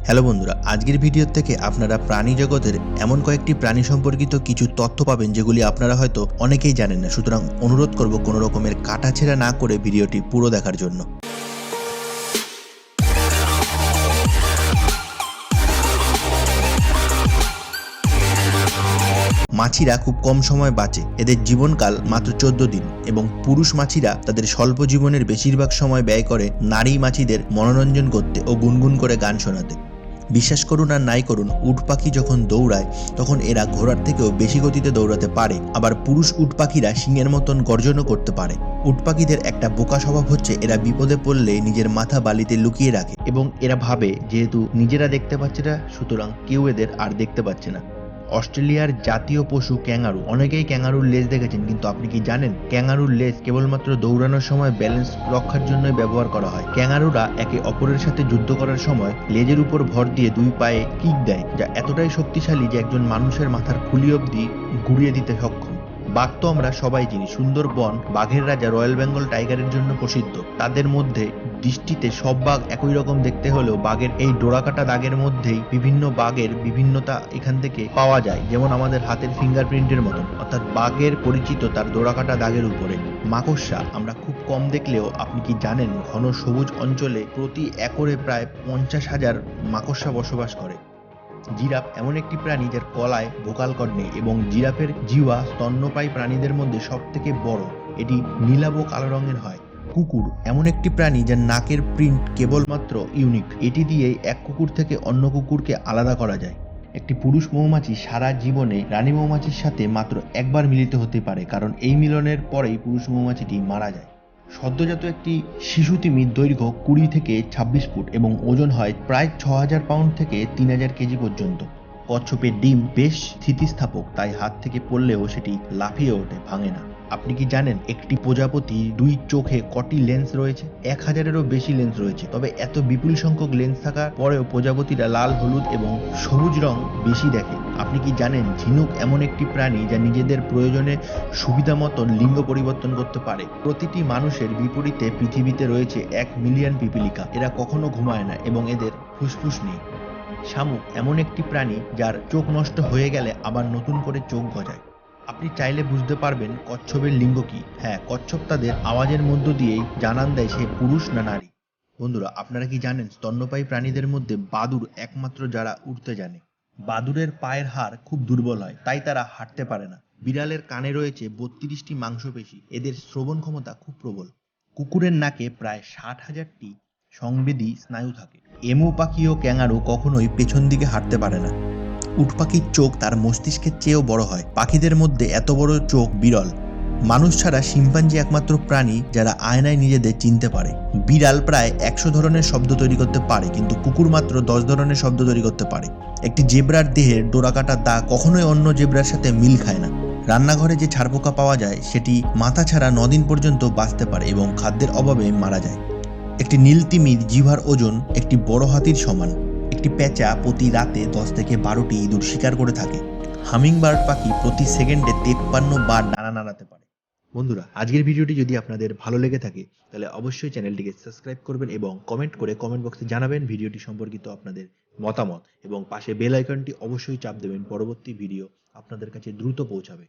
Hello বন্ধুরা, আজকের video থেকে আপনারা প্রাণী জগতের এমন কয়েকটি প্রাণী সম্পর্কিত কিছু তথ্য পাবেন যেগুলি আপনারা হয়তো অনেকেই জানেন না। সুতরাং অনুরোধ করব কোনো রকমের কাটাছেঁড়া না করে ভিডিওটি পুরো দেখার জন্য। মাছিরা খুব কম সময় বাঁচে, এদের জীবনকাল মাত্র 14 দিন এবং পুরুষ মাছিরা তাদের স্বল্প জীবনের বেশিরভাগ সময় ব্যয় করে নারী মাছিদের মনোরঞ্জন করতে ও গুনগুন করে গান শোনাতে। বিশ্বাস করুন আর নাই করুন, উট পাখি যখন দৌড়ায় তখন এরা ঘোড়ার থেকেও বেশি গতিতে দৌড়াতে পারে। আবার পুরুষ উট পাখিরা সিংহের মতন গর্জনও করতে পারে। উট পাখিদের একটা বোকা স্বভাব হচ্ছে এরা বিপদে পড়লে নিজের মাথা বালিতে লুকিয়ে রাখে এবং এরা ভাবে যেহেতু নিজেরা দেখতে পাচ্ছে না, সুতরাং কেউ এদের আর দেখতে পাচ্ছে না। অস্ট্রেলিয়ার জাতীয় পশু ক্যাঙ্গারু। অনেকেই ক্যাঙ্গারুর লেজ দেখেছেন, কিন্তু আপনি কি জানেন ক্যাঙ্গারুর লেজ কেবলমাত্র দৌড়ানোর সময় ব্যালেন্স রক্ষার জন্যই ব্যবহার করা হয়। ক্যাঙ্গারুরা একে অপরের সাথে যুদ্ধ করার সময় লেজের উপর ভর দিয়ে দুই পায়ে কিক দেয়, যা এতটাই শক্তিশালী যে একজন মানুষের মাথার খুলি অবধি গুড়িয়ে দিতে সক্ষম। বাঘ তো আমরা সবাই চিনি, সুন্দরবন বাঘের রাজা রয়্যাল বেঙ্গল টাইগারের জন্য প্রসিদ্ধ। তাদের মধ্যে দৃষ্টিতে সব বাঘ একই রকম দেখতে হলেও বাঘের এই ডোরাকাটা দাগের মধ্যেই বিভিন্ন বাঘের বিভিন্নতা এখান থেকে পাওয়া যায়, যেমন আমাদের হাতের ফিঙ্গারপ্রিন্টের মতন। অর্থাৎ বাঘের পরিচিত তার ডোরাকাটা দাগের উপরে। মাকড়সা আমরা খুব কম দেখলেও আপনি কি জানেন ঘন সবুজ অঞ্চলে প্রতি একরে প্রায় 50,000 মাকড়সা বসবাস করে। জিরাফ এমন একটি প্রাণী যার গলায় ভোকাল কর্ড নেই এবং জিরাফের জিহ্বা স্তন্যপায়ী প্রাণীদের মধ্যে সব থেকে বড়। এটি নীলাভ ও কালো রঙের হয়। কুকুর এমন একটি প্রাণী যার নাকের প্রিন্ট কেবলমাত্র ইউনিক। এটি দিয়ে এক কুকুর থেকে অন্য কুকুরকে আলাদা করা যায়। একটি পুরুষ মৌমাছি সারা জীবনে রানী মৌমাছির সাথে মাত্র একবার মিলিত হতে পারে, কারণ এই মিলনের পরেই পুরুষ মৌমাছিটি মারা যায়। সদ্যজাত একটি শিশু তিমির দৈর্ঘ্য 20 থেকে 26 ফুট এবং ওজন হয় প্রায় 6000 পাউন্ড থেকে 3000 কেজি পর্যন্ত। কচ্ছপের ডিম বেশ স্থিতিস্থাপক, তাই হাত থেকে পড়লেও সেটি লাফিয়ে ওঠে, ভাঙে না। আপনি কি জানেন একটি প্রজাপতি 2 চোখে কটি লেন্স রয়েছে? 1000-এরও বেশি লেন্স রয়েছে। তবে এত বিপুল সংখ্যক লেন্স থাকার পরেও প্রজাপতিরা লাল, হলুদ এবং সবুজ রং বেশি দেখে। আপনি কি জানেন ঝিনুক এমন একটি প্রাণী যা নিজেদের প্রয়োজনে সুবিধা মতন লিঙ্গ পরিবর্তন করতে পারে? প্রতিটি মানুষের বিপরীতে পৃথিবীতে রয়েছে 1 মিলিয়ন পিপীলিকা। এরা কখনো ঘুমায় না এবং এদের ফুসফুস নেই। শামুক এমন একটি প্রাণী যার চোখ নষ্ট হয়ে গেলে আবার নতুন করে চোখ গজায়। আপনি চাইলে বুঝতে পারবেন কচ্ছপের লিঙ্গ কি। হ্যাঁ, কচ্ছপ তাদের আওয়াজের মধ্য দিয়েই জানান দেয় সে পুরুষ না নারী। বন্ধুরা, আপনারা কি জানেন স্তন্যপায়ী প্রাণীদের মধ্যে বাদুড় একমাত্র যারা উড়তে জানে? বাদুড়ের পায়ের হাড় খুব দুর্বল হয়, তাই তারা হাঁটতে পারে না। বিড়ালের কানে রয়েছে 32টি মাংসপেশি, এদের শ্রবণ ক্ষমতা খুব প্রবল। কুকুরের নাকে প্রায় 60,000টি সংবেদী স্নায়ু থাকে। এমু পাখি ও ক্যাঙ্গারু কখনোই পেছন দিকে হাঁটতে পারে না। উট পাখির চোখ তার মস্তিষ্কের চেয়েও বড় হয়। পাখিদের মধ্যে এত বড় চোখ বিরল। মানুষ ছাড়া শিম্পাঞ্জি একমাত্র প্রাণী যারা আয়নায় নিজেদের চিনতে পারে। বিড়াল প্রায় 100 ধরনের শব্দ তৈরি করতে পারে, কিন্তু কুকুর মাত্র 10 ধরনের শব্দ তৈরি করতে পারে। একটি জেব্রার দেহের ডোরাকাটা দাগ কখনোই অন্য জেব্রার সাথে মিল খায় না। রান্নাঘরে যে ছারপোকা পাওয়া যায় সেটি মাথা ছাড়া 9 দিন পর্যন্ত বাঁচতে পারে এবং খাদ্যের অভাবে মারা যায়। একটি নীল তিমির জিহ্বার ওজন একটি বড় হাতির সমান। একটি পেঁচা প্রতি রাতে 10 থেকে 12টি ইঁদুর শিকার করে থাকে। হামিংবার্ড পাখি প্রতি সেকেন্ডে 53 বার ডানা নাড়াতে পারে। বন্ধুরা, আজকের ভিডিওটি যদি আপনাদের ভালো লেগে থাকে তাহলে অবশ্যই চ্যানেলটিকে সাবস্ক্রাইব করবেন এবং কমেন্ট করে কমেন্ট বক্সে জানাবেন ভিডিওটি সম্পর্কিত আপনাদের মতামত এবং পাশে বেল আইকনটি অবশ্যই চাপ দেবেন। পরবর্তী ভিডিও আপনাদের কাছে দ্রুত পৌঁছাবে।